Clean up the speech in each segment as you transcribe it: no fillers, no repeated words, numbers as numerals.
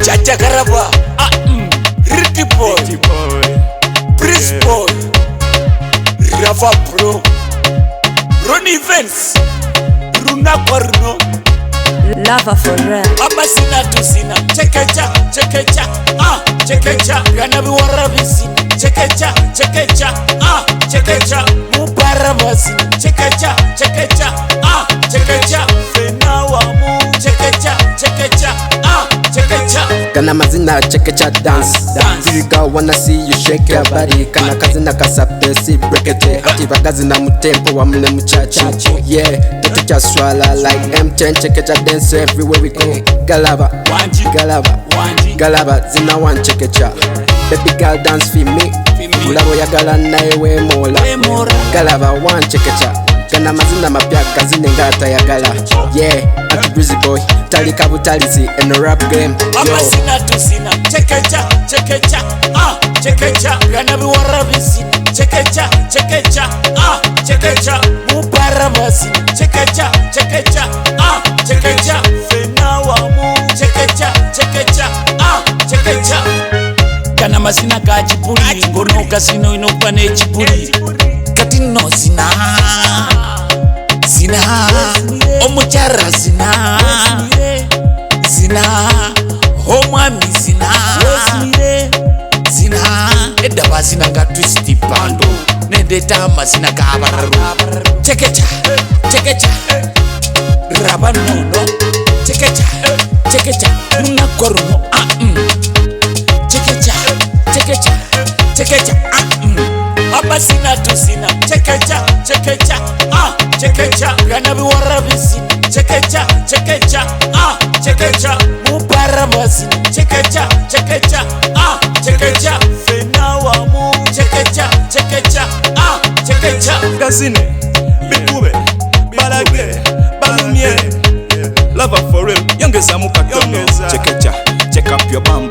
Jaja Garaba, Ritty Boy, Prince Boy, Rafa Pro, Ronnie Vance, Runa Corno, Lava for real. Abasina to Sina, Chekecha, Chekecha, Ganabi Warabisina, Chekecha, Chekecha, Mubarabasi, Chekecha, Chekecha, Fenawamu, Chekecha, Chekecha. Kana mazina chekecha dance. Girl wanna see you shake your body. Kana kazina kasapesi brekete. Hati bagazina mutempo wa mne muchachi. Yeah, tetecha swala like M10. Chekecha dance everywhere we go. Galaba, Galaba, zina one chekecha. Baby girl dance for me. Mulabo ya gala na ewe mola. Galaba one chekecha. Kana mazina mapya kazine ngata ya gala. Yeah, Ati Breezy Boy, Tali Kabutalizi in the rap game. Abasina to Sina, Chekecha, Ganabi Warabisina, Chekecha, Mubarabasi, Chekecha, Fenawamu, Chekecha. Kana mazina ka chipuli, ngono kasino inokwane chipuli. Katino Zina, Omuchara Zina, Homami Zina, Edaba Zina ga twisty pando, Nedeta Mazina ga bararu. Chekecha, Rabanono, Chekecha, Muna Corno, Chekecha, Abasina to Sina, Chekecha, Ganabi Warabisina, Chekecha, Mubarabasi, Chekecha, Fenawamu, Chekecha. Gazine, Bikube, Balage, Balumie, Lava for real, youngest Amuka Tono. Chekecha, check up your bum.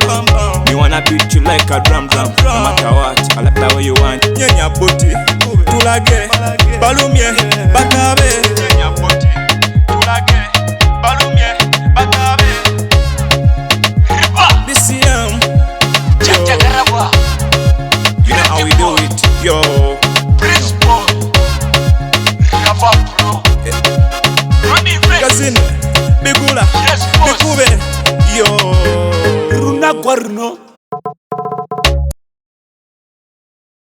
Me wanna beat you like a drum. No matter what, I like the way you want. Nyanya Boti, Tulage, Balumie, Bakabe. Nyanya Boti, Tulage, Balumie, Bakabe. BCM, Jaja Garaba, you know how we do it, yo. Prince Boy, Rafa Pro, Ronnie Vance, Gazine, Bigula, Yes, boss. Bikube, yo. Runa Corno.